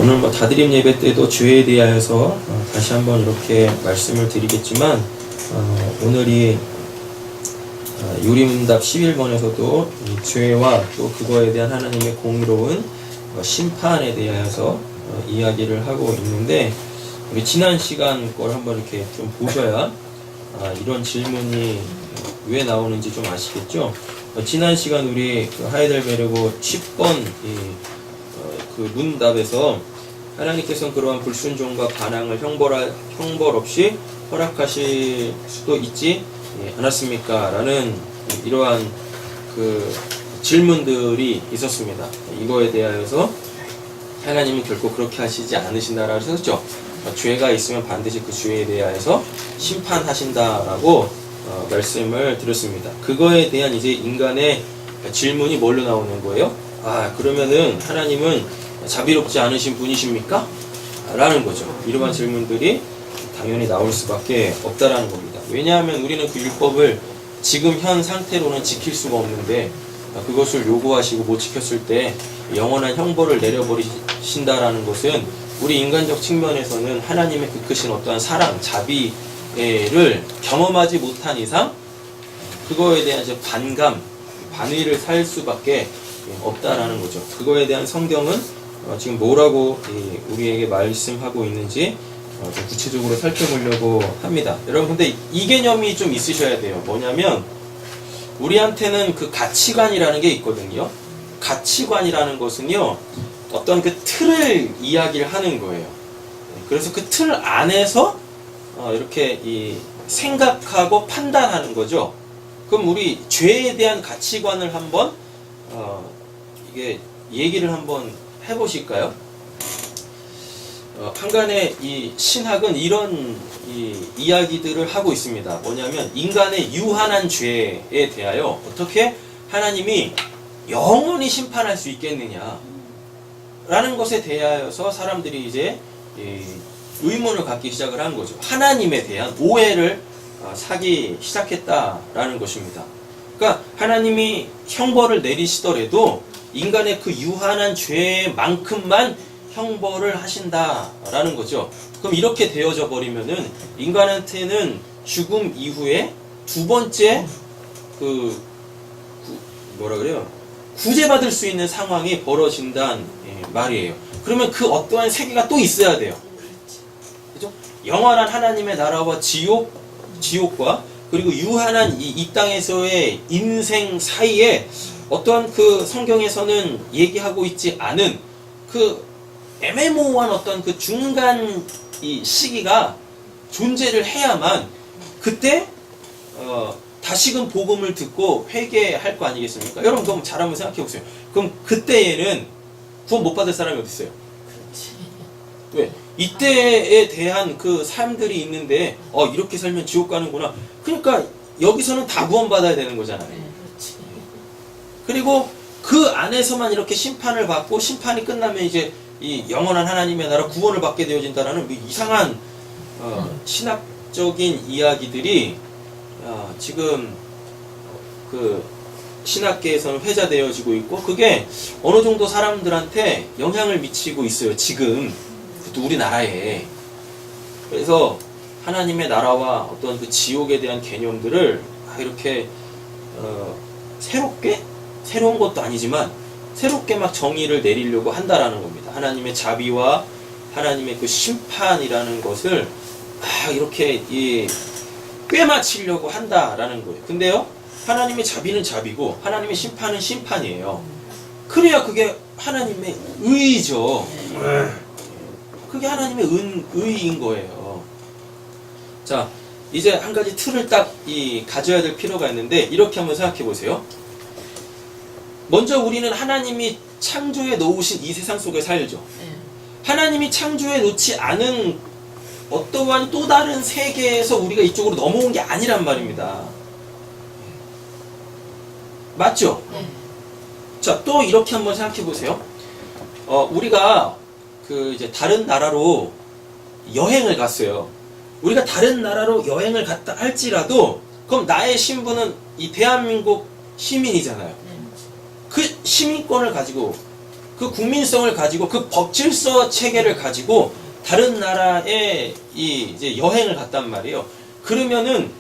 오늘 뭐 다드림 예배 때도 주에 대하여서 다시 한번 이렇게 말씀을 드리겠지만 오늘이 요리문답 11번에서도 죄와 또 그거에 대한 하나님의 공의로운 심판에 대하여서 이야기를 하고 있는데, 우리 지난 시간 걸 한번 이렇게 좀 보셔야 이런 질문이 왜 나오는지 좀 아시겠죠? 지난 시간 우리 그 하이델베르그 10번 그 문답에서 하나님께서는 그러한 불순종과 반항을 형벌 없이 허락하실 수도 있지 않았습니까? 라는 이러한 그 질문들이 있었습니다. 이거에 대하여서 하나님이 결코 그렇게 하시지 않으신다라고 했었죠. 죄가 있으면 반드시 그 죄에 대하여서 심판하신다라고 말씀을 드렸습니다. 그거에 대한 이제 인간의 질문이 뭘로 나오는 거예요? 그러면은 하나님은 자비롭지 않으신 분이십니까? 라는 거죠. 이러한 질문들이 당연히 나올 수밖에 없다라는 겁니다. 왜냐하면 우리는 그 율법을 지금 현 상태로는 지킬 수가 없는데, 그것을 요구하시고 못 지켰을 때 영원한 형벌을 내려버리신다라는 것은 우리 인간적 측면에서는 하나님의 그 크신 어떠한 사랑, 자비를 경험하지 못한 이상 그거에 대한 이제 반의를 살 수밖에 없다라는 거죠. 그거에 대한 성경은 지금 뭐라고 우리에게 말씀하고 있는지 좀 구체적으로 살펴보려고 합니다. 여러분, 근데 이 개념이 좀 있으셔야 돼요. 뭐냐면 우리한테는 그 가치관이라는 게 있거든요. 가치관이라는 것은요, 어떤 그 틀을 이야기를 하는 거예요. 그래서 그 틀 안에서 이렇게 생각하고 판단하는 거죠. 그럼 우리 죄에 대한 가치관을 한번 이게 얘기를 한번 해보실까요? 한간의 이 신학은 이런 이야기들을 하고 있습니다. 뭐냐면 인간의 유한한 죄에 대하여 어떻게 하나님이 영원히 심판할 수 있겠느냐 라는 것에 대하여서 사람들이 이제 의문을 갖기 시작을 한 거죠. 하나님에 대한 오해를 사기 시작했다라는 것입니다. 그러니까 하나님이 형벌을 내리시더라도 인간의 그 유한한 죄만큼만 형벌을 하신다라는 거죠. 그럼 이렇게 되어져 버리면은 인간한테는 죽음 이후에 두 번째 구제받을 수 있는 상황이 벌어진다는 말이에요. 그러면 그 어떠한 세계가 또 있어야 돼요. 그죠? 영원한 하나님의 나라와 지옥과 그리고 유한한 이 땅에서의 인생 사이에 어떠한 그 성경에서는 얘기하고 있지 않은 그 애매모호한 어떤 그 중간 이 시기가 존재를 해야만 그때 다시금 복음을 듣고 회개할 거 아니겠습니까? 여러분 그럼 잘 한번 생각해 보세요. 그럼 그때에는 구원 못 받을 사람이 어디 있어요? 왜? 이때에 대한 그 삶들이 있는데 이렇게 살면 지옥 가는구나. 그러니까 여기서는 다 구원 받아야 되는 거잖아요. 그리고 그 안에서만 이렇게 심판을 받고 심판이 끝나면 이제 이 영원한 하나님의 나라 구원을 받게 되어진다라는 이상한 신학적인 이야기들이 지금 그 신학계에서는 회자되어지고 있고, 그게 어느 정도 사람들한테 영향을 미치고 있어요. 지금 또 우리나라에. 그래서 하나님의 나라와 어떤 그 지옥에 대한 개념들을 이렇게 새로운 것도 아니지만 새롭게 막 정의를 내리려고 한다라는 겁니다. 하나님의 자비와 하나님의 그 심판이라는 것을 이렇게 꿰맞추려고 한다라는 거예요. 근데요, 하나님의 자비는 자비고 하나님의 심판은 심판이에요. 그래야 그게 하나님의 의죠. 그게 하나님의 의인 거예요. 자, 이제 한 가지 틀을 딱 가져야 될 필요가 있는데, 이렇게 한번 생각해 보세요. 먼저 우리는 하나님이 창조해 놓으신 이 세상 속에 살죠. 하나님이 창조해 놓지 않은 어떠한 또 다른 세계에서 우리가 이쪽으로 넘어온 게 아니란 말입니다. 맞죠? 자, 또 이렇게 한번 생각해 보세요. 우리가 이제 다른 나라로 여행을 갔어요. 우리가 다른 나라로 여행을 갔다 할지라도 그럼 나의 신분은 이 대한민국 시민이잖아요. 그 시민권을 가지고 그 국민성을 가지고 그 법질서 체계를 가지고 다른 나라에 이제 여행을 갔단 말이에요. 그러면은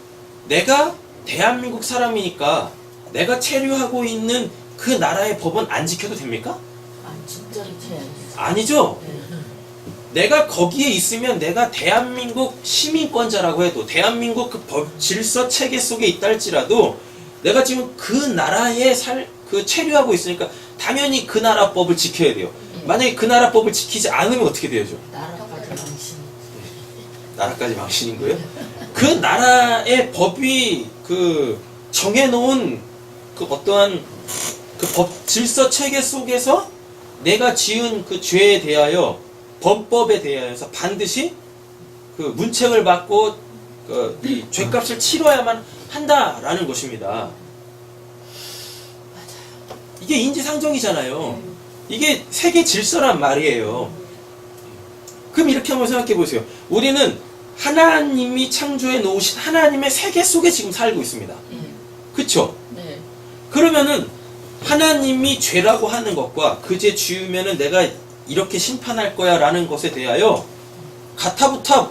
내가 대한민국 사람이니까 내가 체류하고 있는 그 나라의 법은 안 지켜도 됩니까? 진짜로 돼야지. 아니죠. 내가 거기에 있으면 내가 대한민국 시민권자라고 해도 대한민국 그 법 질서 체계 속에 있다 할지라도 내가 지금 그 나라에 그 체류하고 있으니까 당연히 그 나라 법을 지켜야 돼요. 만약에 그 나라 법을 지키지 않으면 어떻게 되죠? 나라까지 망신. 나라까지 망신인 거예요? 그 나라의 법이 그 정해놓은 그 어떠한 그 법 질서 체계 속에서 내가 지은 그 죄에 대하여 범법에 대하여서 반드시 그 문책을 받고 그 이 죄값을 치러야만 한다라는 것입니다. 이게 인지상정이잖아요. 이게 세계 질서란 말이에요. 그럼 이렇게 한번 생각해 보세요. 우리는 하나님이 창조해 놓으신 하나님의 세계 속에 지금 살고 있습니다. 그쵸? 네. 그러면은 하나님이 죄라고 하는 것과 그 죄 지으면은 내가 이렇게 심판할 거야 라는 것에 대하여 가타부타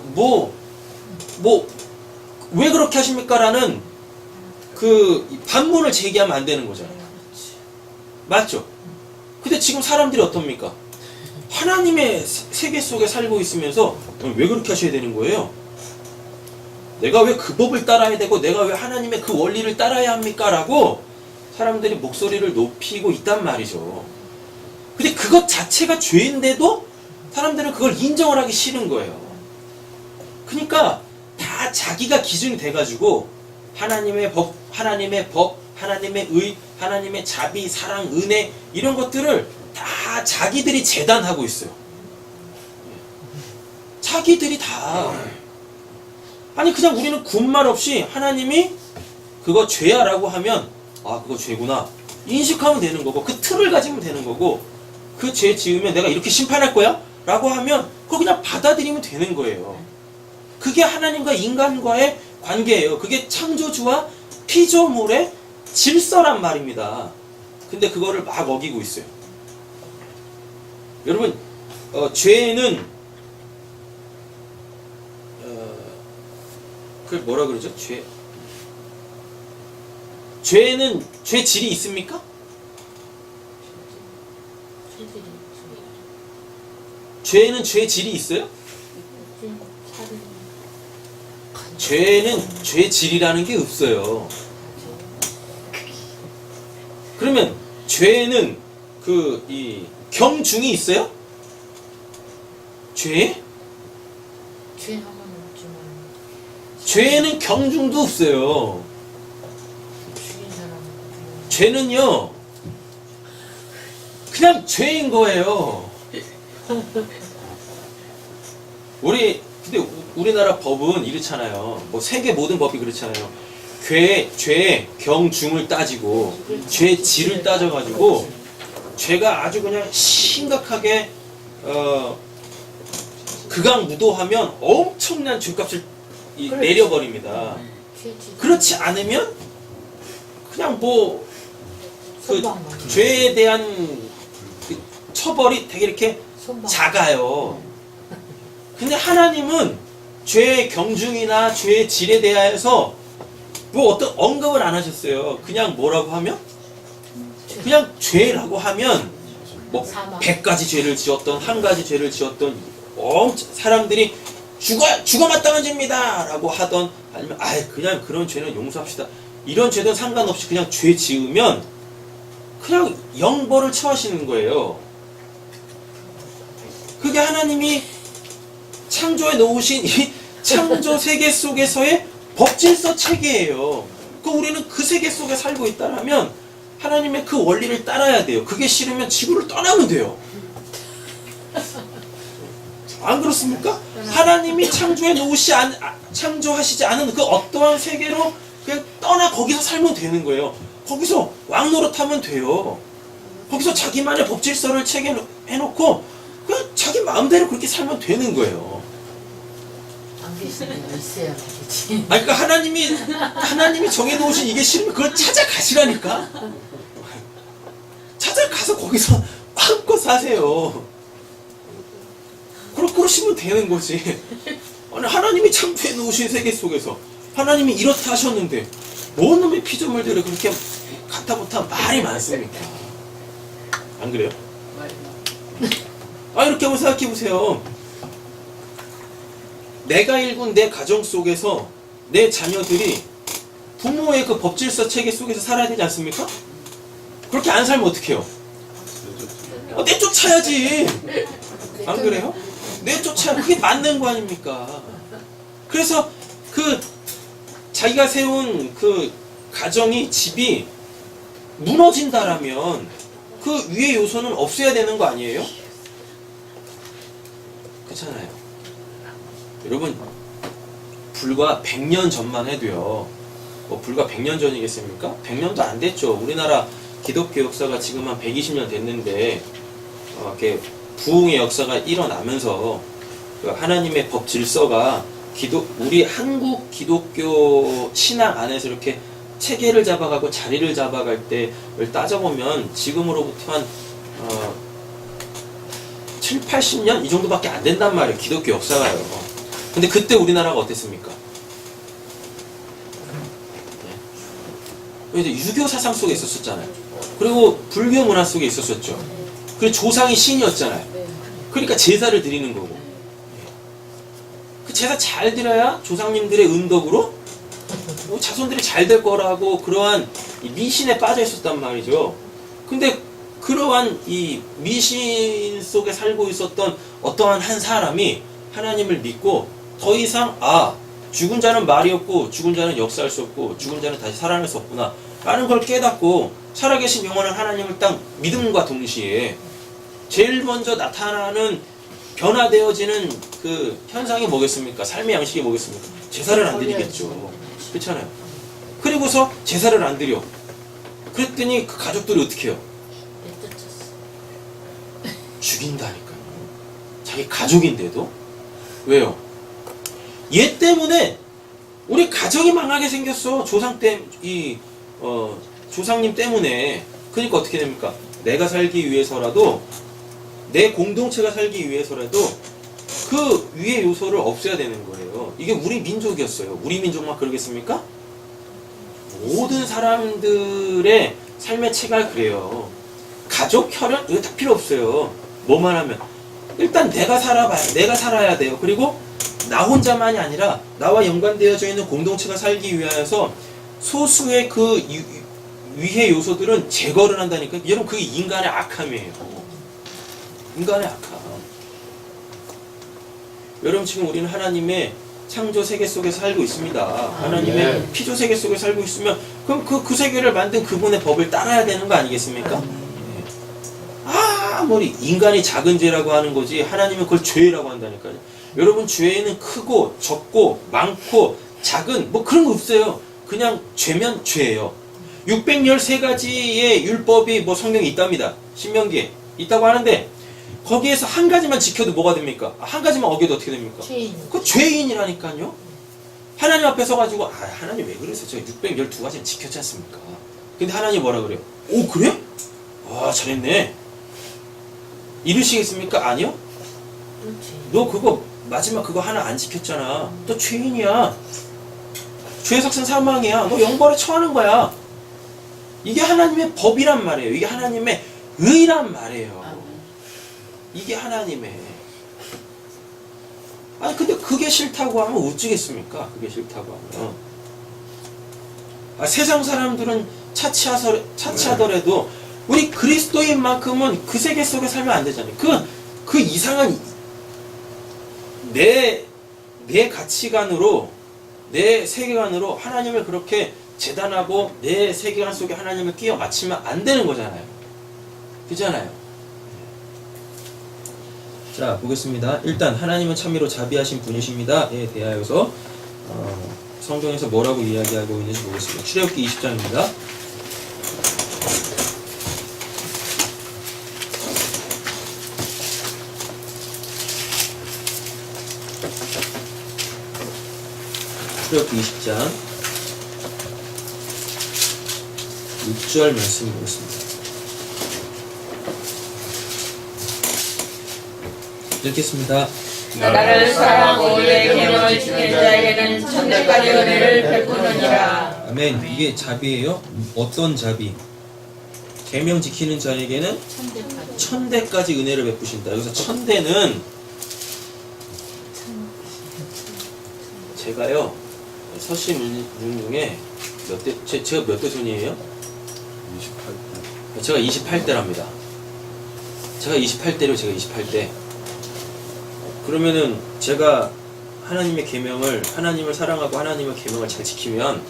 왜 그렇게 하십니까? 라는 그 반문을 제기하면 안 되는 거잖아요. 맞죠? 근데 지금 사람들이 어떻습니까? 하나님의 세계 속에 살고 있으면서 왜 그렇게 하셔야 되는 거예요? 내가 왜 그 법을 따라야 되고 내가 왜 하나님의 그 원리를 따라야 합니까? 라고 사람들이 목소리를 높이고 있단 말이죠. 근데 그것 자체가 죄인데도 사람들은 그걸 인정을 하기 싫은 거예요. 그러니까 다 자기가 기준이 돼가지고 하나님의 법, 하나님의 의, 하나님의 자비, 사랑, 은혜 이런 것들을 다 자기들이 재단하고 있어요. 자기들이 다. 아니 그냥 우리는 군말 없이 하나님이 그거 죄야 라고 하면 아 그거 죄구나 인식하면 되는 거고 그 틀을 가지면 되는 거고 그 죄 지으면 내가 이렇게 심판할 거야? 라고 하면 그걸 그냥 받아들이면 되는 거예요. 그게 하나님과 인간과의 관계예요. 그게 창조주와 피조물의 질서란 말입니다. 근데 그거를 막 어기고 있어요. 여러분 죄는 그걸 뭐라 그러죠? 죄는 죄질이 있습니까? 죄는 죄질이 있어요? 죄는 죄질이라는 게 없어요. 그러면 죄는 이 경중이 있어요? 죄? 죄 하면 없지만 죄는 경중도 없어요. 죽인 사람은 죄는요 그냥 죄인 거예요. 근데 우리나라 법은 이렇잖아요. 뭐 세계 모든 법이 그렇잖아요. 죄 경중을 따지고 죄질을 따져가지고 죄가 아주 그냥 심각하게 극악무도하면 엄청난 죄값을 내려버립니다. 그렇지 않으면 그냥 그 죄에 대한 그 처벌이 되게 이렇게 작아요. 근데 하나님은 죄의 경중이나 죄의 질에 대하여서 뭐 어떤 언급을 안 하셨어요. 그냥 뭐라고 하면? 그냥 죄라고 하면 뭐 100가지 죄를 지었던 한 가지 죄를 지었던 사람들이 죽어 마땅한 죄입니다 라고 하던 아니면 그냥 그런 죄는 용서합시다 이런 죄든 상관없이 그냥 죄 지으면 그냥 영벌을 처하시는 거예요. 그게 하나님이 창조해 놓으신 이 창조 세계 속에서의 법질서 체계예요. 우리는 그 세계 속에 살고 있다면 하나님의 그 원리를 따라야 돼요. 그게 싫으면 지구를 떠나면 돼요. 안 그렇습니까? 하나님이 창조하시지 않은 그 어떠한 세계로 그냥 떠나 거기서 살면 되는 거예요. 거기서 왕노릇하면 돼요. 거기서 자기만의 법질서를 체계해놓고 그냥 자기 마음대로 그렇게 살면 되는 거예요. 안 계시면 있어야 되겠지. 그러니까 하나님이 정해놓으신 이게 싫으면 그걸 찾아가시라니까. 찾아가서 거기서 마음껏 사세요. 그러시면 되는 거지. 아니, 하나님이 창조해 놓으신 세계 속에서 하나님이 이렇다 하셨는데 뭔 놈의 피조물들을 그렇게 갖다부터 말이 많습니까? 안 그래요? 이렇게 한번 생각해 보세요. 내가 일군 내 가정 속에서 내 자녀들이 부모의 그 법질서 체계 속에서 살아야 되지 않습니까? 그렇게 안 살면 어떡해요? 내쫓아야지. 안 그래요? 내쫓아야 그게 맞는 거 아닙니까? 그래서 그 자기가 세운 그 가정이 집이 무너진다라면 그 위의 요소는 없애야 되는 거 아니에요? 그렇잖아요. 여러분, 불과 100년 전만 해도요. 불과 100년 전이겠습니까? 100년도 안 됐죠. 우리나라 기독교 역사가 지금 한 120년 됐는데 이렇게 부흥의 역사가 일어나면서 그 하나님의 법 질서가 우리 한국 기독교 신앙 안에서 이렇게 체계를 잡아가고 자리를 잡아갈 때를 따져보면 지금으로부터 한 7, 80년? 이 정도밖에 안 된단 말이에요. 기독교 역사가요. 근데 그때 우리나라가 어땠습니까? 네. 유교 사상 속에 있었잖아요. 그리고 불교 문화 속에 있었었죠. 그리고 조상이 신이었잖아요. 그러니까 제사를 드리는 거고. 그 제사 잘 드려야 조상님들의 은덕으로 자손들이 잘 될 거라고 그러한 미신에 빠져 있었단 말이죠. 근데 그러한 이 미신 속에 살고 있었던 어떠한 한 사람이 하나님을 믿고 더 이상 죽은 자는 말이 없고 죽은 자는 역사할 수 없고 죽은 자는 다시 살아날 수 없구나 라는 걸 깨닫고 살아계신 영원한 하나님을 딱 믿음과 동시에 제일 먼저 나타나는 변화되어지는 그 현상이 뭐겠습니까? 삶의 양식이 뭐겠습니까? 제사를 안 드리겠죠. 그렇잖아요. 그리고서 제사를 안 드려. 그랬더니 그 가족들이 어떻게 해요? 죽인다니까요. 자기 가족인데도. 왜요? 얘 때문에 우리 가정이 망하게 생겼어. 조상님 때문에. 그러니까 어떻게 됩니까? 내가 살기 위해서라도, 내 공동체가 살기 위해서라도 그 위의 요소를 없애야 되는 거예요. 이게 우리 민족이었어요. 우리 민족만 그러겠습니까? 모든 사람들의 삶의 체가 그래요. 가족, 혈연 이거 다 필요 없어요. 뭐만 하면 일단 내가 살아야 돼요. 그리고 나 혼자만이 아니라 나와 연관되어져 있는 공동체가 살기 위하여서 소수의 그 위의 요소들은 제거를 한다니까. 여러분, 그게 인간의 악함이에요. 인간의 악함. 여러분, 지금 우리는 하나님의 창조 세계 속에 살고 있습니다. 하나님의 피조 세계 속에 살고 있으면 그럼 그 세계를 만든 그분의 법을 따라야 되는 거 아니겠습니까? 아무리 인간이 작은 죄라고 하는 거지 하나님은 그걸 죄라고 한다니까요. 여러분, 죄는 크고 적고 많고 작은 뭐 그런 거 없어요. 그냥 죄면 죄예요. 613가지의 율법이 뭐 성경에 있답니다. 신명기에 있다고 하는데 거기에서 한 가지만 지켜도 뭐가 됩니까? 한 가지만 어겨도 어떻게 됩니까? 죄인. 그 죄인이라니까요. 하나님 앞에 서가지고 하나님 왜 그러세요? 저 612가지는 지켰지 않습니까? 근데 하나님 뭐라 그래요? 오, 그래? 잘했네. 이러시겠습니까? 아니요? 너 그거 마지막 그거 하나 안 지켰잖아. 너 죄인이야. 죄의 삭은 사망이야. 너 영벌에 처하는 거야. 이게 하나님의 법이란 말이에요. 이게 하나님의 의란 말이에요. 이게 하나님의. 근데 그게 싫다고 하면 어쩌겠습니까? 그게 싫다고 하면. 세상 사람들은 차치하더라도 우리 그리스도인만큼은 그 세계 속에 살면 안 되잖아요. 그 이상한 내 가치관으로, 내 세계관으로 하나님을 그렇게 재단하고 내 세계관 속에 하나님을 끼워 맞추면 안 되는 거잖아요. 그잖아요. 자, 보겠습니다. 일단 하나님은 참으로 자비하신 분이십니다에 대하여서 성경에서 뭐라고 이야기하고 있는지 보겠습니다. 출애굽기 20장입니다. 출애굽기 20장 6절 말씀 보겠습니다. 읽겠습니다. 나를 사랑하고 내 계명을 지키는 자에게는 천대까지 은혜를 베푸느니라. 아멘. 이게 자비예요. 어떤 자비? 계명 지키는 자에게는 천대까지. 천대까지 은혜를 베푸신다. 여기서 천대는 제가요 서시 문 중에 몇 대, 제가 몇 대 손이에요? 28대. 제가 28대랍니다. 제가 28대로 제가 28대. 그러면은 제가 하나님의 계명을, 하나님을 사랑하고 하나님의 계명을 잘 지키면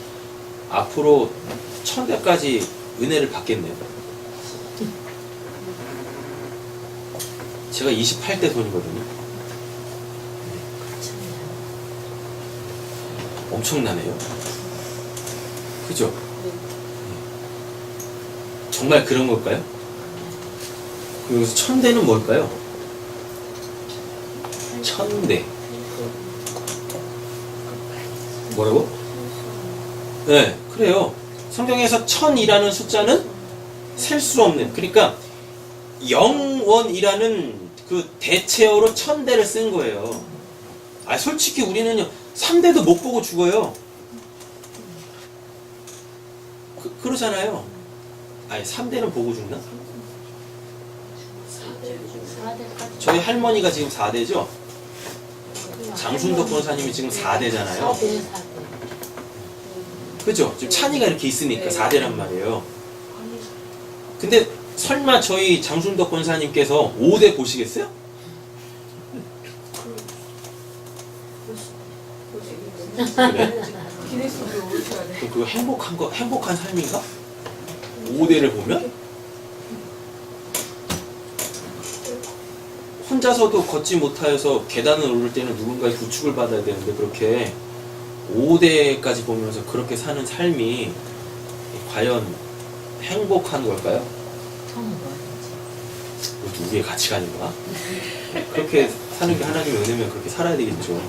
앞으로 천대까지 은혜를 받겠네요. 제가 28대 손이거든요. 엄청나네요. 그죠? 정말 그런 걸까요? 그럼 여기서 천대는 뭘까요? 천대. 뭐라고? 네, 그래요. 성경에서 천이라는 숫자는 셀 수 없는, 그러니까 영원이라는 그 대체어로 천대를 쓴 거예요. 아, 솔직히 우리는요 3대도 못 보고 죽어요. 그러잖아요. 아니 3대는 보고 죽나? 4대까지. 저희 할머니가 지금 4대죠? 장순덕 권사님이 지금 4대잖아요. 4대. 그죠? 지금 찬이가 이렇게 있으니까 4대란 말이에요. 근데 설마 저희 장순덕 권사님께서 5대 보시겠어요? 그래? 기내속으로 오셔야 돼. 그거 행복한 삶인가? 5대를 보면? 혼자서도 걷지 못하여서 계단을 오를 때는 누군가의 부축을 받아야 되는데 그렇게 5대까지 보면서 그렇게 사는 삶이 과연 행복한 걸까요? 누구의 가치관인가? 그렇게 사는 게 하나님의 은혜면 그렇게 살아야 되겠죠.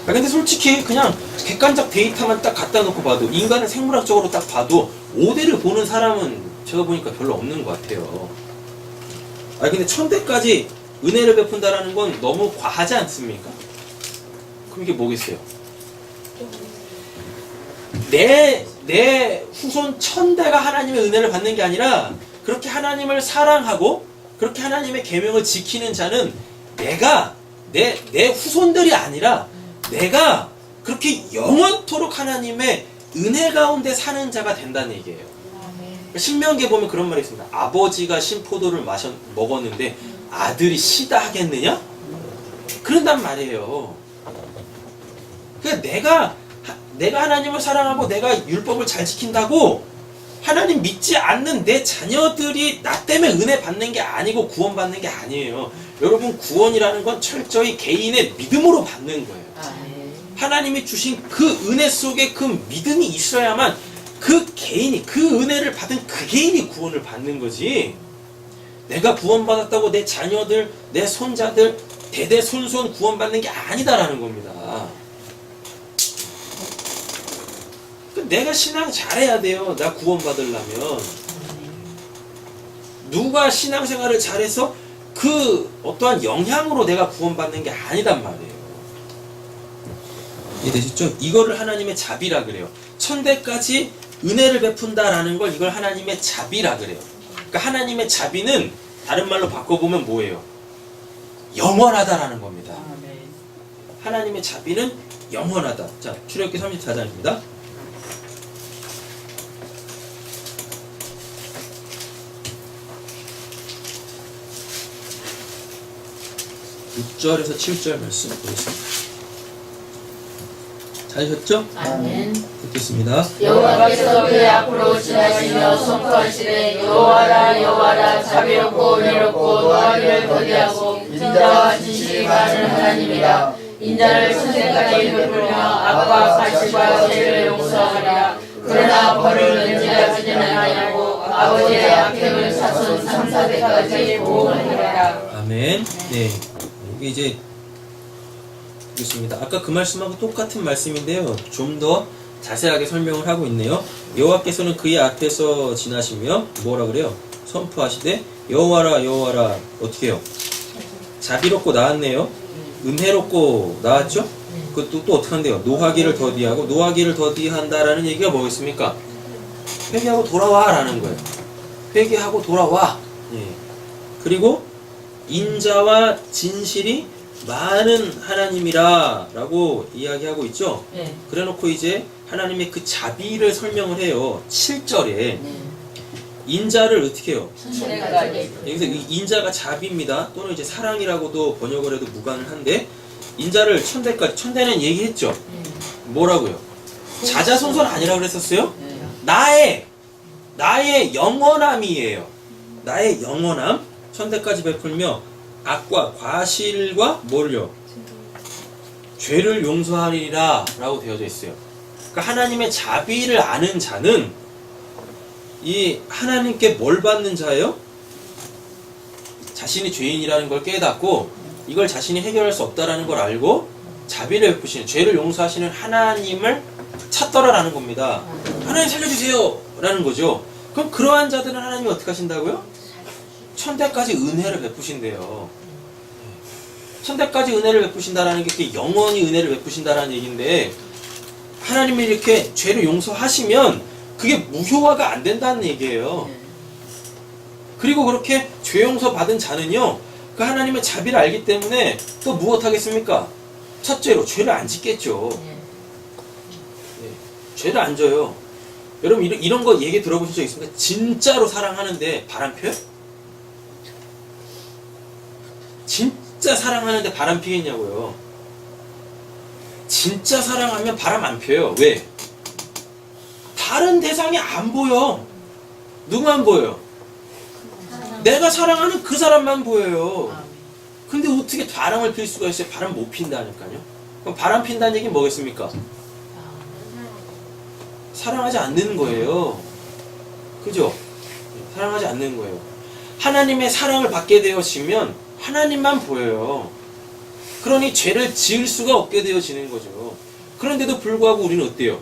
아, 근데 솔직히 그냥 객관적 데이터만 딱 갖다 놓고 봐도, 인간을 생물학적으로 딱 봐도 5대를 보는 사람은 제가 보니까 별로 없는 것 같아요. 아, 근데 천대까지 은혜를 베푼다라는 건 너무 과하지 않습니까? 그럼 이게 뭐겠어요? 내 후손 천대가 하나님의 은혜를 받는 게 아니라, 그렇게 하나님을 사랑하고 그렇게 하나님의 계명을 지키는 자는 내가 내 후손들이 아니라 내가 그렇게 영원토록 하나님의 은혜 가운데 사는 자가 된다는 얘기예요. 신명기에 보면 그런 말이 있습니다. 아버지가 신포도를 먹었는데 아들이 시다 하겠느냐? 그런단 말이에요. 그러니까 내가 하나님을 사랑하고 내가 율법을 잘 지킨다고 하나님 믿지 않는 내 자녀들이 나 때문에 은혜 받는 게 아니고 구원받는 게 아니에요. 여러분, 구원이라는 건 철저히 개인의 믿음으로 받는 거예요. 하나님이 주신 그 은혜 속에 그 믿음이 있어야만 그 개인이, 그 은혜를 받은 그 개인이 구원을 받는 거지, 내가 구원받았다고 내 자녀들, 내 손자들 대대손손 구원받는 게 아니다라는 겁니다. 내가 신앙 잘해야 돼요. 나 구원받으려면. 누가 신앙생활을 잘해서 그 어떠한 영향으로 내가 구원받는 게 아니단 말이에요. 이해되셨죠? 이거를 하나님의 자비라 그래요. 천대까지 은혜를 베푼다라는 걸, 이걸 하나님의 자비라 그래요. 그러니까 하나님의 자비는 다른 말로 바꿔보면 뭐예요? 영원하다라는 겁니다. 하나님의 자비는 영원하다. 자, 출애굽기 34장입니다. 6절에서 7절 말씀 보겠습니다. 찾으셨죠? 아멘. 듣겠습니다. 여호와께서 그의 앞으로 지나시며 선포하시되 여호와라 여호와라 자비롭고 은혜롭고 노하기를 더디하고 인자와 진실이 많은 하나님이라. 인자를 천대까지 베풀며 악과 가시과 죄를 용서하리라. 그러나 벌을 은지하지는 아니하고 아버지의 악행을 자손 3, 4대까지 보호하리라. 아멘. 네. 여기 이제 보겠습니다. 아까 그 말씀하고 똑같은 말씀인데요. 좀 더 자세하게 설명을 하고 있네요. 여호와께서는 그의 앞에서 지나시며 뭐라 그래요? 선포하시되 여호와라 여호와라 어떻게 해요? 자비롭고 나았네요. 은혜롭고 나왔죠? 그것도 또 어떻게 한대요? 노하기를 더디하고 노하기를 더디한다라는 얘기가 뭐겠습니까? 회개하고 돌아와 라는 거예요. 회개하고 돌아와. 예. 그리고 인자와 진실이 많은 하나님이라 라고 이야기하고 있죠. 네. 그래놓고 이제 하나님의 그 자비를 설명을 해요. 7절에 인자를 어떻게 해요? 천대까지. 여기서 이 인자가 자비입니다. 또는 이제 사랑이라고도 번역을 해도 무관을 한데 인자를 천대까지. 천대는 얘기했죠. 뭐라고요? 자자손손 아니라 그랬었어요? 나의 영원함이에요. 나의 영원함. 천대까지 베풀며 악과 과실과 뭘요? 죄를 용서하리라 라고 되어져 있어요. 그러니까 하나님의 자비를 아는 자는 이 하나님께 뭘 받는 자예요? 자신이 죄인이라는 걸 깨닫고 이걸 자신이 해결할 수 없다라는 걸 알고 자비를 베푸시는, 죄를 용서하시는 하나님을 찾더라라는 겁니다. 하나님 살려주세요 라는 거죠. 그럼 그러한 자들은 하나님이 어떻게 하신다고요? 천대까지 은혜를 베푸신대요. 천대까지 은혜를 베푸신다라는 게 영원히 은혜를 베푸신다라는 얘기인데, 하나님이 이렇게 죄를 용서하시면 그게 무효화가 안 된다는 얘기예요. 그리고 그렇게 죄 용서 받은 자는요, 그 하나님의 자비를 알기 때문에 또 무엇하겠습니까? 첫째로 죄를 안 짓겠죠. 죄를 안 져요. 여러분 이런 거 얘기 들어보신 적 있습니까? 진짜로 사랑하는데 바람 펴요? 진짜 사랑하는데 바람 피겠냐고요. 진짜 사랑하면 바람 안 펴요. 왜? 다른 대상이 안 보여. 누구만 보여요? 내가 사랑하는 그 사람만 보여요. 근데 어떻게 바람을 필 수가 있어요? 바람 못 핀다니까요. 그럼 바람 핀다는 얘기는 뭐겠습니까? 사랑하지 않는 거예요. 그죠? 사랑하지 않는 거예요. 하나님의 사랑을 받게 되어지면 하나님만 보여요. 그러니 죄를 지을 수가 없게 되어지는 거죠. 그런데도 불구하고 우리는 어때요?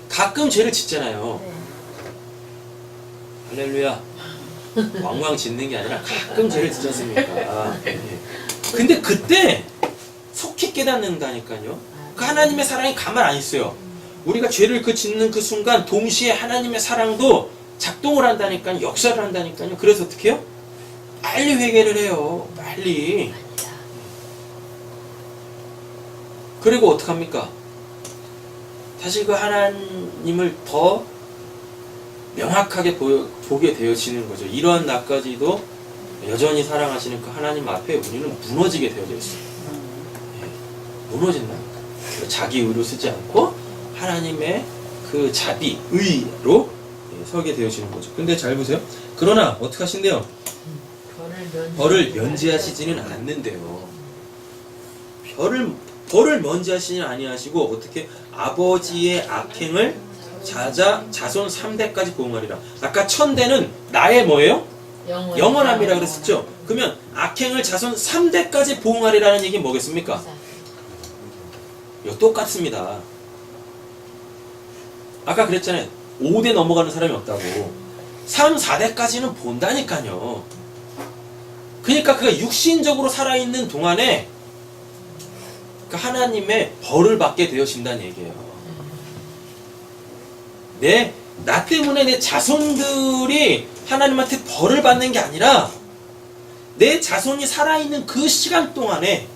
가끔 죄를 짓잖아요. 할렐루야. 왕왕 짓는 게 아니라 가끔 죄를 짓지 않습니까? 근데 그때 속히 깨닫는다니까요. 그 하나님의 사랑이 가만 안 있어요. 우리가 죄를 짓는 그 순간 동시에 하나님의 사랑도 작동을 한다니까요. 역사를 한다니까요. 그래서 어떻게 해요? 빨리 회개를 해요. 빨리. 그리고 어떡합니까? 사실 그 하나님을 더 명확하게 보게 되어지는 거죠. 이러한 나까지도 여전히 사랑하시는 그 하나님 앞에 우리는 무너지게 되어져 있어요. 무너진다니까. 자기 의로 쓰지 않고 하나님의 그 자비, 의로 서게 되어지는 거죠. 근데 잘 보세요. 그러나 어떻게 하신대요? 벌을 면제하시지는 않는데요. 벌을 면제하시지는 아니하시고 어떻게 아버지의 악행을 자손 3대까지 보응하리라. 아까 천대는 나의 뭐예요? 영원함이라 그랬었죠. 그러면 악행을 자손 3대까지 보응하리라는 얘기는 뭐겠습니까? 이거 똑같습니다. 아까 그랬잖아요. 5대 넘어가는 사람이 없다고. 3, 4대까지는 본다니까요. 그러니까 그가 육신적으로 살아있는 동안에 그 하나님의 벌을 받게 되어진다는 얘기예요. 나 때문에 내 자손들이 하나님한테 벌을 받는 게 아니라 내 자손이 살아있는 그 시간 동안에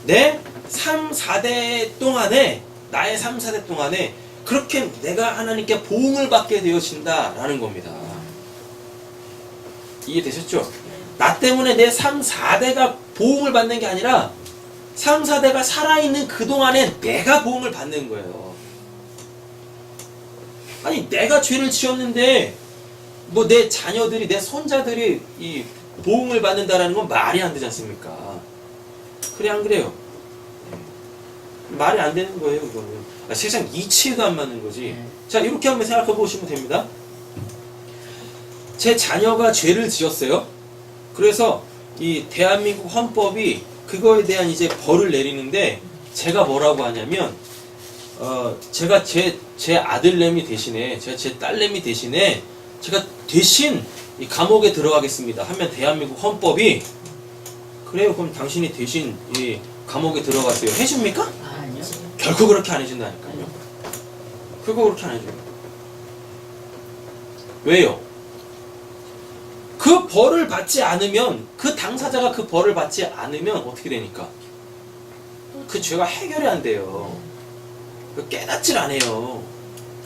내 3, 4대 동안에 나의 3, 4대 동안에 그렇게 내가 하나님께 보응을 받게 되어진다라는 겁니다. 이해되셨죠? 나 때문에 내 3, 4대가 보응을 받는 게 아니라 3, 4대가 살아있는 그동안에 내가 보응을 받는 거예요. 아니 내가 죄를 지었는데 뭐 내 자녀들이 내 손자들이 이 보응을 받는다라는 건 말이 안 되지 않습니까? 그래 안 그래요? 말이 안 되는 거예요 이거는. 세상 이치가 안 맞는 거지. 자 이렇게 한번 생각해 보시면 됩니다. 제 자녀가 죄를 지었어요. 그래서 이 대한민국 헌법이 그거에 대한 이제 벌을 내리는데 제가 뭐라고 하냐면 제가 제 아들내미 대신에 제가 제 딸내미 대신에 제가 대신 이 감옥에 들어가겠습니다 하면 대한민국 헌법이 그래요. 그럼 당신이 대신 이 감옥에 들어갔어요. 해줍니까? 아니요. 결코 그렇게 안 해준다니까요. 결코 그렇게 안 해줘요. 왜요? 그 벌을 받지 않으면, 그 당사자가 그 벌을 받지 않으면 어떻게 되니까? 그 죄가 해결이 안 돼요. 깨닫질 않아요.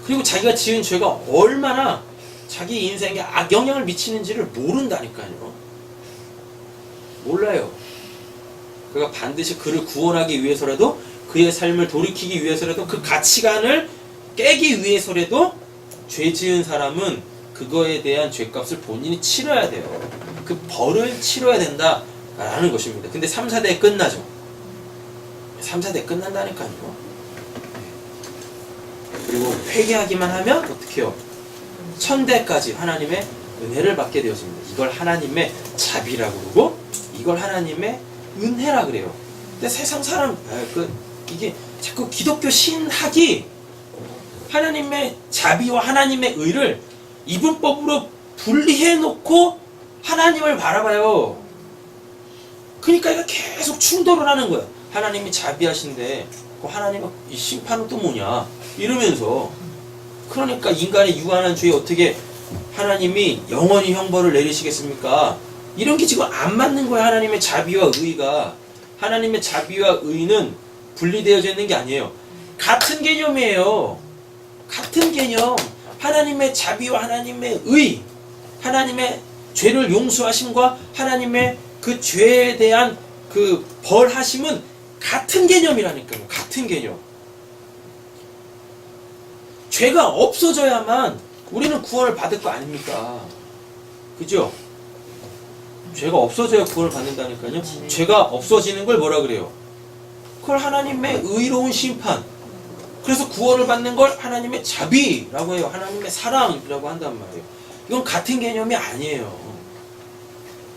그리고 자기가 지은 죄가 얼마나 자기 인생에 악영향을 미치는지를 모른다니까요. 몰라요. 그가 반드시 그를 구원하기 위해서라도, 그의 삶을 돌이키기 위해서라도, 그 가치관을 깨기 위해서라도 죄 지은 사람은 그거에 대한 죄값을 본인이 치러야 돼요. 그 벌을 치러야 된다라는 것입니다. 근데 3, 4대에 끝나죠. 3, 4대에 끝난다니까요. 그리고 회개하기만 하면 어떻게 해요? 천대까지 하나님의 은혜를 받게 되어집니다. 이걸 하나님의 자비라고 그러고, 이걸 하나님의 은혜라 그래요. 근데 세상 사람, 이게 자꾸 기독교 신학이 하나님의 자비와 하나님의 의를 이분법으로 분리해놓고 하나님을 바라봐요. 그러니까 이거 계속 충돌을 하는 거예요. 하나님이 자비하신데 그 하나님의 이 심판은 또 뭐냐 이러면서. 그러니까 인간의 유한한 죄에 어떻게 하나님이 영원히 형벌을 내리시겠습니까? 이런 게 지금 안 맞는 거예요. 하나님의 자비와 의가. 하나님의 자비와 의는 분리되어져 있는 게 아니에요. 같은 개념이에요. 같은 개념. 하나님의 자비와 하나님의 의, 하나님의 죄를 용서하심과 하나님의 그 죄에 대한 그 벌하심은 같은 개념이라니까요. 같은 개념. 죄가 없어져야만 우리는 구원을 받을 거 아닙니까? 그죠? 죄가 없어져야 구원을 받는다니까요. 죄가 없어지는 걸 뭐라 그래요? 그걸 하나님의 의로운 심판. 그래서 구원을 받는 걸 하나님의 자비라고 해요. 하나님의 사랑이라고 한단 말이에요. 이건 같은 개념이 아니에요.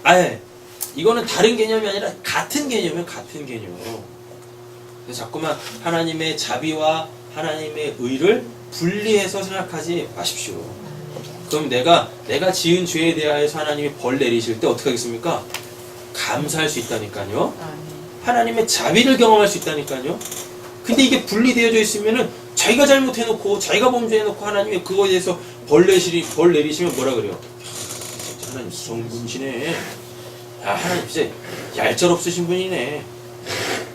아예 이거는 다른 개념이 아니라 같은 개념이에요. 같은 개념. 그래서 자꾸만 하나님의 자비와 하나님의 의를 분리해서 생각하지 마십시오. 그럼 내가 지은 죄에 대하여서 하나님이 벌 내리실 때 어떻게 하겠습니까? 감사할 수 있다니까요. 하나님의 자비를 경험할 수 있다니까요. 근데 이게 분리되어져 있으면은 자기가 잘못해놓고 자기가 범죄해놓고 하나님이 그거에 대해서 벌 내리시면 뭐라 그래요? 하나님 좋은 분이시네. 야, 하나님 진짜 얄짤없으신 분이네.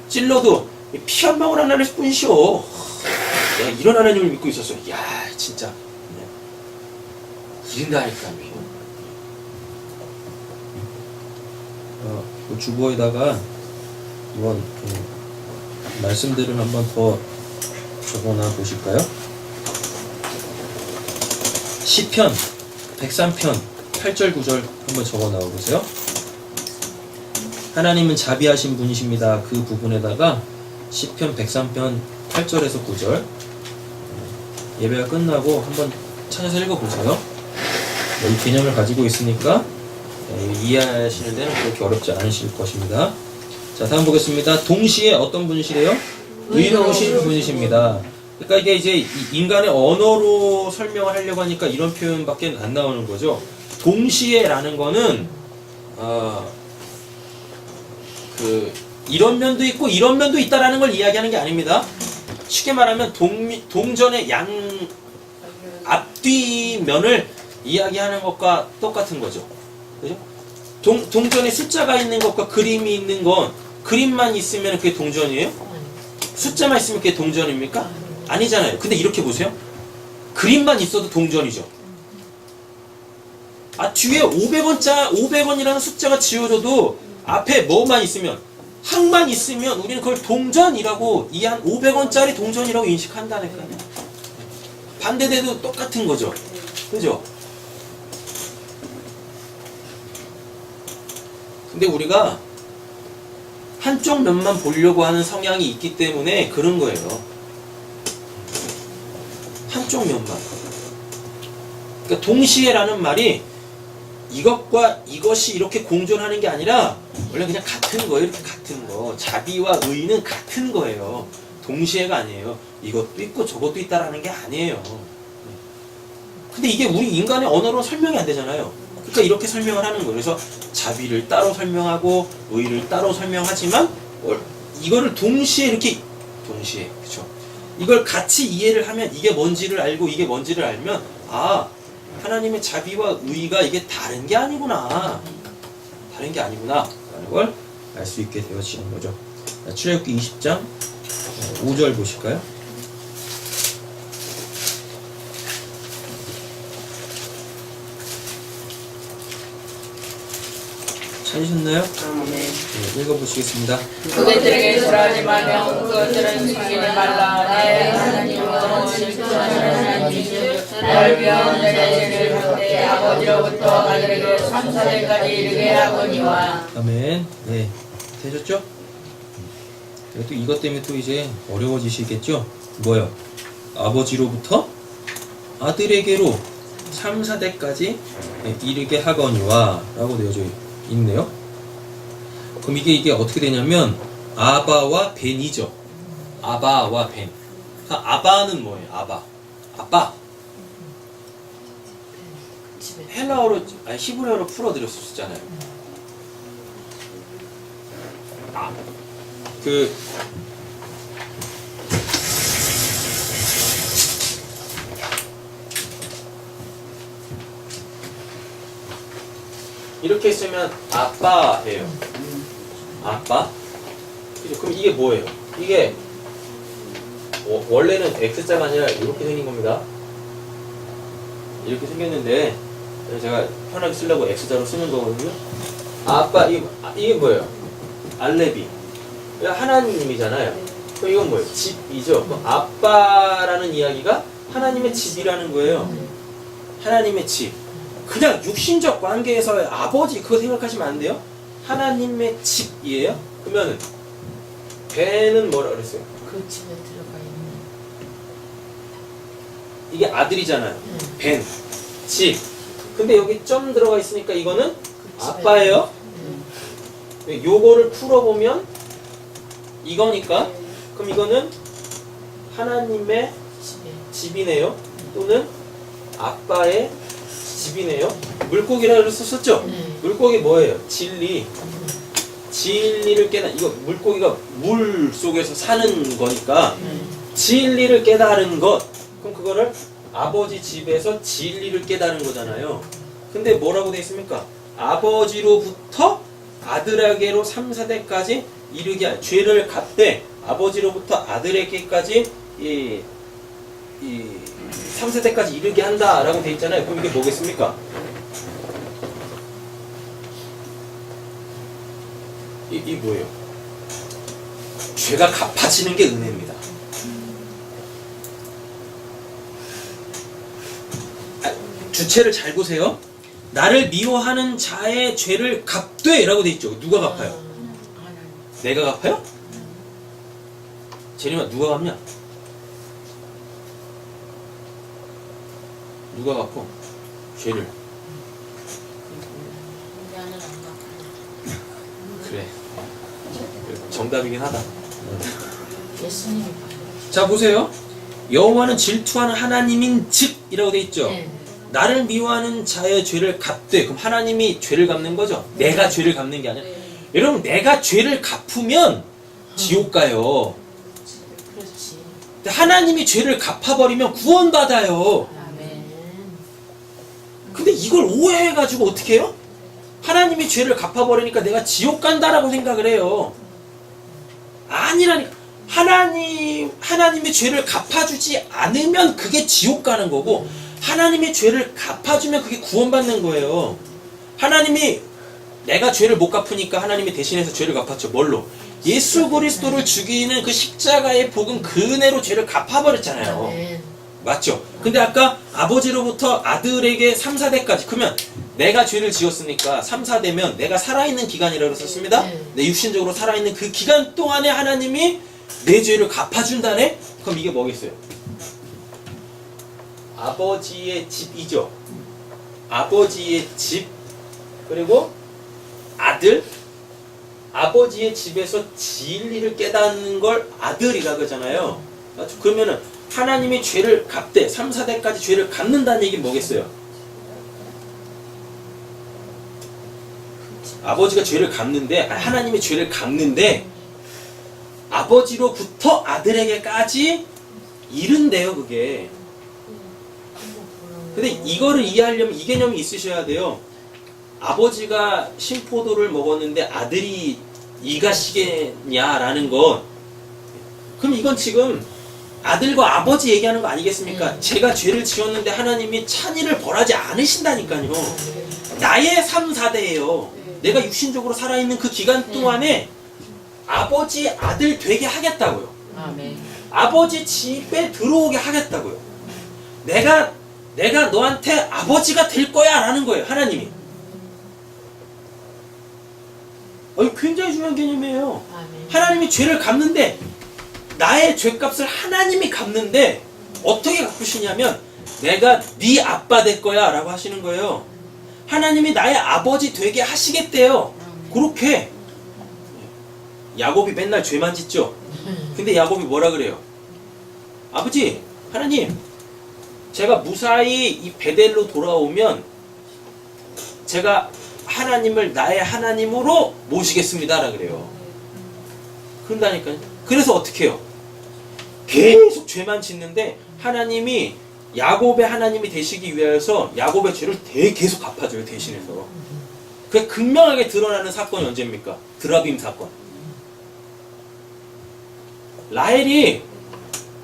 찔러도 피 한 방울 안 나실 분이시오. 내가 이런 하나님을 믿고 있었어. 야, 진짜 이른다니까요. 그 주보에다가 이번 말씀들을 한번 더 적어놔 보실까요? 시편 103편 8절 9절 한번 적어 나와 보세요. 하나님은 자비하신 분이십니다. 그 부분에다가 시편 103편 8절에서 9절 예배가 끝나고 한번 찾아서 읽어보세요. 이 개념을 가지고 있으니까 이해하시는 데는 그렇게 어렵지 않으실 것입니다. 자, 다음 보겠습니다. 동시에 어떤 분이시래요? 의로우신 분이십니다. 그러니까 이게 이제 인간의 언어로 설명을 하려고 하니까 이런 표현밖에 안 나오는 거죠. 동시에라는 거는 이런 면도 있고 이런 면도 있다라는 걸 이야기하는 게 아닙니다. 쉽게 말하면 동전의 양 앞뒤면을 이야기하는 것과 똑같은 거죠. 그죠? 동전에 숫자가 있는 것과 그림이 있는 건 그림만 있으면 그게 동전이에요? 숫자만 있으면 그게 동전입니까? 아니잖아요. 근데 이렇게 보세요. 그림만 있어도 동전이죠. 뒤에 500원이라는 숫자가 지워져도 앞에 뭐만 있으면 항만 있으면 우리는 그걸 동전이라고 500원짜리 동전이라고 인식한다니까요. 반대돼도 똑같은 거죠. 그죠? 근데 우리가 한쪽 면만 보려고 하는 성향이 있기 때문에 그런 거예요. 한쪽 면만. 그러니까 동시에라는 말이 이것과 이것이 이렇게 공존하는 게 아니라 원래 그냥 같은 거예요. 이렇게 같은 거. 자비와 의는 같은 거예요. 동시에가 아니에요. 이것도 있고 저것도 있다라는 게 아니에요. 근데 이게 우리 인간의 언어로 설명이 안 되잖아요. 그러니까 이렇게 설명을 하는 거예요. 그래서 자비를 따로 설명하고 의를 따로 설명하지만 이거를 동시에 이렇게 동시에 그렇죠. 이걸 같이 이해를 하면 이게 뭔지를 알고 이게 뭔지를 알면 아 하나님의 자비와 의가 이게 다른 게 아니구나. 다른 게 아니구나 라는 걸 알 수 있게 되어지는 거죠. 자, 출애굽기 20장 5절 보실까요? 찾으셨나요? 네, 읽어보시겠습니다. 그들에게 절하지 마며 그것들은 숨기지 말라. 내 하나님은 질투하는 하나님이시여 날 위하여 내 죄를 받되 아버지로부터 아들에게 3, 4대까지 이르게 하거니와. 아멘. 네, 되셨죠? 또 이것 때문에 또 이제 어려워지시겠죠? 뭐요? 아버지로부터 아들에게로 3, 4대까지 이르게 하거니와 라고 되어져 있네요. 그럼 이게 어떻게 되냐면 아바와 벤이죠. 아바와 벤. 아바는 뭐예요? 아빠. 헬라어로 아니 히브리어로 풀어드렸었잖아요. 이렇게 쓰면 아빠예요. 아빠. 그죠? 그럼 이게 뭐예요? 이게 원래는 X자가 아니라 이렇게 생긴 겁니다. 이렇게 생겼는데 제가 편하게 쓰려고 X자로 쓰는 거거든요. 아빠 이게 뭐예요? 알레비. 하나님이잖아요. 그럼 이건 뭐예요? 집이죠. 그럼 아빠라는 이야기가 하나님의 집이라는 거예요. 하나님의 집. 그냥 육신적 관계에서의 아버지 그거 생각하시면 안 돼요? 하나님의 집이에요? 그러면 벤은 뭐라 그랬어요? 그 집에 들어가 있는. 이게 아들이잖아요. 벤, 집. 근데 여기 점 들어가 있으니까 이거는 아빠예요. 요거를 풀어보면 이거니까 그럼 이거는 하나님의 집이네요. 또는 아빠의 집이네요. 물고기라고 썼었죠? 물고기 뭐예요? 진리. 진리를 이거 물고기가 물 속에서 사는 거니까 진리를 깨달은 것. 그럼 그거를 아버지 집에서 진리를 깨달은 거잖아요. 근데 뭐라고 돼 있습니까? 아버지로부터 아들에게로 3, 4대까지 이르게 죄를 갚되 아버지로부터 아들에게까지 3, 4대까지 이르게 한다라고 돼 있잖아요. 그럼 이게 뭐겠습니까? 이 뭐예요? 죄가 갚아지는 게 은혜입니다. 주체를 잘 보세요. 나를 미워하는 자의 죄를 갚되 라고 돼 있죠. 누가 갚아요? 내가 갚아요? 재림아 누가 갚냐? 누가 갚어? 죄를. 그래. 정답이긴 하다. 예수님이. 자 보세요. 여호와는 질투하는 하나님인 즉이라고 돼 있죠. 나를 미워하는 자의 죄를 갚되. 그럼 하나님이 죄를 갚는 거죠. 내가 죄를 갚는 게 아니라. 여러분 내가 죄를 갚으면 지옥 가요. 그렇지. 근데 하나님이 죄를 갚아버리면 구원받아요. 아멘. 근데 이걸 오해해가지고 어떻게 해요? 하나님이 죄를 갚아버리니까 내가 지옥 간다라고 생각을 해요. 아니라니까. 하나님이 죄를 갚아주지 않으면 그게 지옥 가는 거고, 하나님이 죄를 갚아주면 그게 구원받는 거예요. 하나님이 내가 죄를 못 갚으니까 하나님이 대신해서 죄를 갚았죠. 뭘로? 예수 그리스도를 죽이는 그 십자가의 복음 그 은혜로 죄를 갚아버렸잖아요. 아멘. 맞죠? 근데 아까 아버지로부터 아들에게 3, 4대까지. 그러면 내가 죄를 지었으니까 3, 4대면 내가 살아있는 기간이라고 썼습니다. 내 육신적으로 살아있는 그 기간 동안에 하나님이 내 죄를 갚아준다네? 그럼 이게 뭐겠어요? 아버지의 집이죠. 아버지의 집. 그리고 아들. 아버지의 집에서 진리를 깨닫는 걸 아들이라고 하잖아요. 맞죠? 그러면은 하나님이 죄를 갚되 3, 4대까지 죄를 갚는다는 얘기는 뭐겠어요? 아버지가 죄를 갚는데, 하나님이 죄를 갚는데 아버지로부터 아들에게까지 이른대요, 그게. 근데 이거를 이해하려면 이 개념이 있으셔야 돼요. 아버지가 신포도를 먹었는데 아들이 이가시겠냐라는 건, 그럼 이건 지금 아들과 아버지 얘기하는 거 아니겠습니까? 제가 죄를 지었는데 하나님이 찬이를 벌하지 않으신다니까요. 나의 3, 4대예요. 내가 육신적으로 살아있는 그 기간 동안에 아버지 아들 되게 하겠다고요. 아멘. 아버지 집에 들어오게 하겠다고요. 내가 너한테 아버지가 될 거야 라는 거예요, 하나님이. 굉장히 중요한 개념이에요. 아멘. 하나님이 죄를 갚는데, 나의 죄값을 하나님이 갚는데 어떻게 갚으시냐면, 내가 네 아빠 될 거야 라고 하시는 거예요. 하나님이 나의 아버지 되게 하시겠대요. 그렇게. 야곱이 맨날 죄만 짓죠. 근데 야곱이 뭐라 그래요? 아버지, 하나님, 제가 무사히 이 베델로 돌아오면 제가 하나님을 나의 하나님으로 모시겠습니다 라 그래요. 그런다니까요. 그래서 어떻게 해요? 계속 죄만 짓는데 하나님이 야곱의 하나님이 되시기 위해서 야곱의 죄를 계속 갚아줘요, 대신해서. 그게 극명하게 드러나는 사건이 언제입니까? 드라빔 사건. 라헬이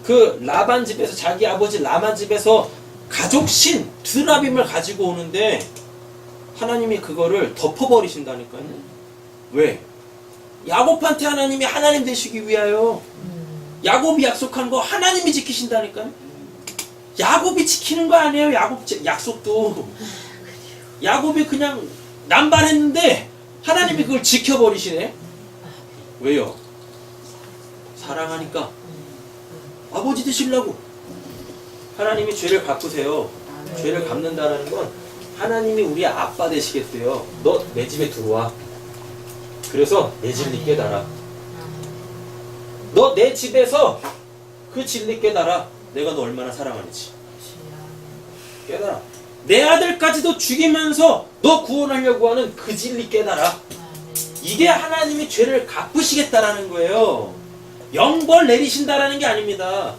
그 라반 집에서, 자기 아버지 라반 집에서 가족신 드라빔을 가지고 오는데 하나님이 그거를 덮어버리신다니까요. 왜? 야곱한테 하나님이 하나님 되시기 위하여. 야곱이 약속한 거 하나님이 지키신다니까요. 야곱이 지키는 거 아니에요, 야곱 약속도. 야곱이 그냥 남발했는데 하나님이 그걸 지켜버리시네. 왜요? 사랑하니까. 아버지 되시려고. 하나님이 죄를 갚으세요. 죄를 갚는다는 건 하나님이 우리 아빠 되시겠대요. 너 내 집에 들어와. 그래서 내 진리 깨달아. 너 내 집에서 그 진리 깨달아. 내가 너 얼마나 사랑하는지 깨달아. 내 아들까지도 죽이면서 너 구원하려고 하는 그 진리 깨달아. 이게 하나님이 죄를 갚으시겠다라는 거예요. 영벌 내리신다라는 게 아닙니다.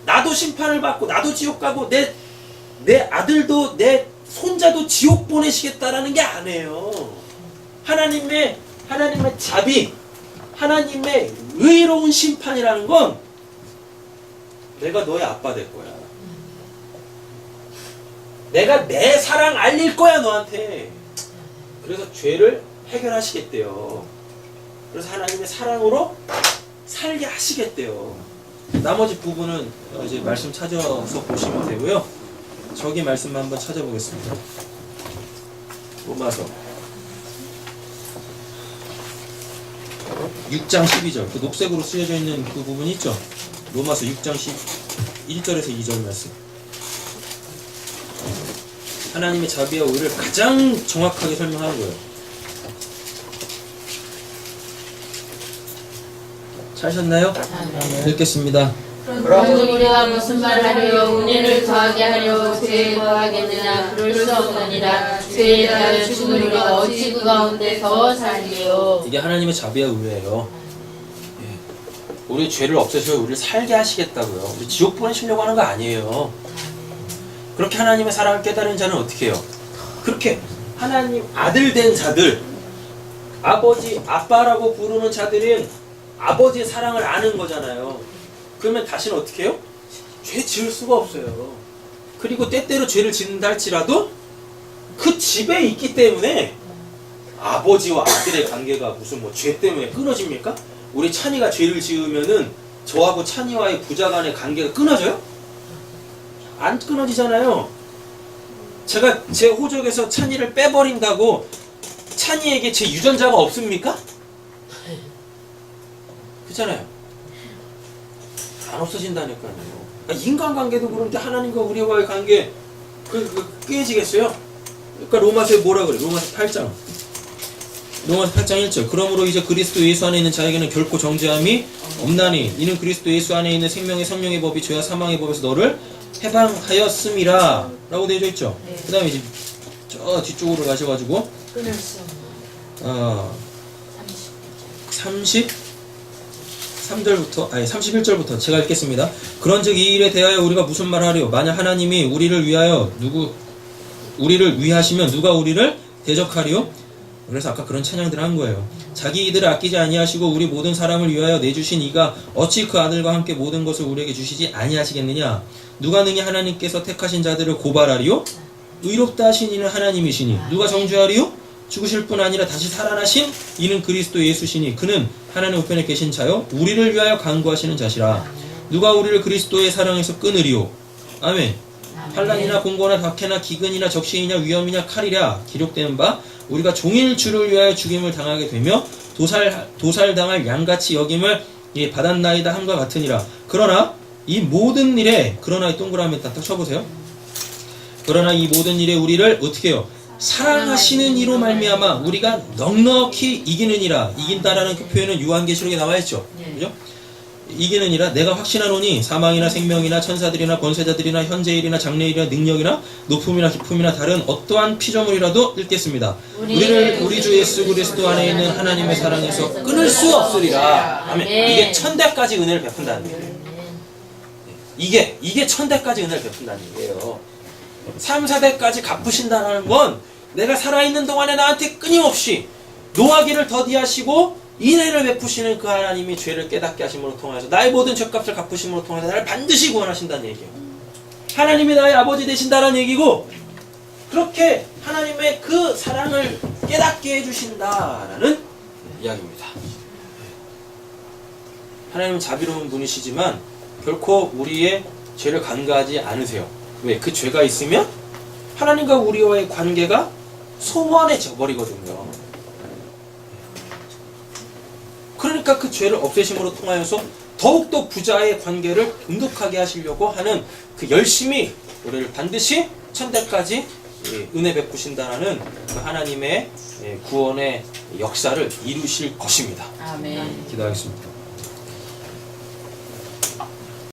나도 심판을 받고 나도 지옥 가고 내 아들도 내 손자도 지옥 보내시겠다라는 게 아니에요. 하나님의 자비, 하나님의 의로운 심판이라는 건 내가 너의 아빠 될 거야. 내가 내 사랑 알릴 거야, 너한테. 그래서 죄를 해결하시겠대요. 그래서 하나님의 사랑으로 살게 하시겠대요. 나머지 부분은 이제 말씀 찾아서 보시면 되고요. 저기 말씀만 한번 찾아보겠습니다. 로마서 6장 12절, 그 녹색으로 쓰여져 있는 그 부분 있죠? 로마서 6장 1절에서 2절 말씀. 하나님의 자비와 의를 가장 정확하게 설명하는 거예요. 찾으셨나요? 읽겠습니다. 그럼 우리가 무슨 말하려 은혜를 더하게 하려 죄에 더하겠느냐? 그럴 수 없느니라. 죄에 대하여 죽은 우리가 어찌 그 가운데서 살리요? 이게 하나님의 자비와 의예요. 우리 죄를 없애셔 우리를 살게 하시겠다고요. 우리 지옥 보내시려고 하는 거 아니에요. 그렇게 하나님의 사랑을 깨달은 자는 어떻게 해요? 그렇게 하나님 아들 된 자들, 아버지, 아빠라고 부르는 자들은 아버지의 사랑을 아는 거잖아요. 그러면 다시는 어떻게 해요? 죄 지을 수가 없어요. 그리고 때때로 죄를 짓는다 할지라도 그 집에 있기 때문에 아버지와 아들의 관계가 무슨 뭐 죄 때문에 끊어집니까? 우리 찬이가 죄를 지으면은 저하고 찬이와의 부자 간의 관계가 끊어져요? 안 끊어지잖아요. 제가 제 호적에서 찬이를 빼버린다고 찬이에게 제 유전자가 없습니까? 그렇잖아요. 안 없어진다니까요. 그러니까 인간관계도 그런데 하나님과 우리와의 관계 깨지겠어요? 그러니까 로마서에 뭐라 그래? 로마서 8장 1절. 그러므로 이제 그리스도 예수 안에 있는 자에게는 결코 정죄함이 없나니 이는 그리스도 예수 안에 있는 생명의 성령의 법이 죄와 사망의 법에서 너를 해방하였음이라 라고 되어져 있죠. 그 다음에 이제 저 뒤쪽으로 가셔가지고 31절부터 제가 읽겠습니다. 그런즉 이 일에 대하여 우리가 무슨 말하리요? 만약 하나님이 우리를 위하시면 누가 우리를 대적하리요? 그래서 아까 그런 찬양들을 한 거예요. 자기 이들을 아끼지 아니하시고 우리 모든 사람을 위하여 내주신 이가 어찌 그 아들과 함께 모든 것을 우리에게 주시지 아니하시겠느냐? 누가 능히 하나님께서 택하신 자들을 고발하리요? 의롭다 하신 이는 하나님이시니 누가 정죄하리요? 죽으실 뿐 아니라 다시 살아나신 이는 그리스도 예수시니 그는 하나님 우편에 계신 자요 우리를 위하여 간구하시는 자시라. 누가 우리를 그리스도의 사랑에서 끊으리요? 아멘. 환난이나 공고나 박해나 기근이나 적신이냐 위험이냐 칼이랴 기록되는 바 우리가 종일 주를 위하여 죽임을 당하게 되며 도살당할 양같이 여김을 받았나이다 함과 같으니라. 그러나 이 모든 일에 그러나 동그라미 딱 쳐보세요. 그러나 이 모든 일에 우리를 어떻게 해요? 사랑하시는 이로 말미암아 우리가 넉넉히 이기느니라. 이긴다라는 그 표현은 요한계시록에 나와 있죠. 그죠? 이기느니라. 내가 확신하노니 사망이나 생명이나 천사들이나 권세자들이나 현재일이나 장래일이나 능력이나 높음이나 깊음이나 다른 어떠한 피조물이라도 읽겠습니다. 우리를 우리 주 예수 그리스도 안에 있는 하나님의 사랑에서 끊을 수 없으리라. 아멘. 이게 천대까지 은혜를 베푼다는 얘기예요. 이게 천대까지 은혜를 베푼다는 얘기예요. 3, 4대까지 갚으신다는 건 내가 살아있는 동안에 나한테 끊임없이 노하기를 더디하시고 인애를 베푸시는 그 하나님이 죄를 깨닫게 하심으로 통하여서 나의 모든 죄값을 갚으심으로 통해서 나를 반드시 구원하신다는 얘기예요. 하나님이 나의 아버지 되신다는 얘기고 그렇게 하나님의 그 사랑을 깨닫게 해주신다라는 이야기입니다. 하나님은 자비로운 분이시지만 결코 우리의 죄를 간과하지 않으세요. 왜? 그 죄가 있으면 하나님과 우리와의 관계가 소원해져 버리거든요. 그러니까 그 죄를 없애심으로 통하여서 더욱더 부자의 관계를 돈독하게 하시려고 하는 그 열심히 우리를 반드시 천대까지 은혜 베푸신다라는 그 하나님의 구원의 역사를 이루실 것입니다. 아멘. 기도하겠습니다.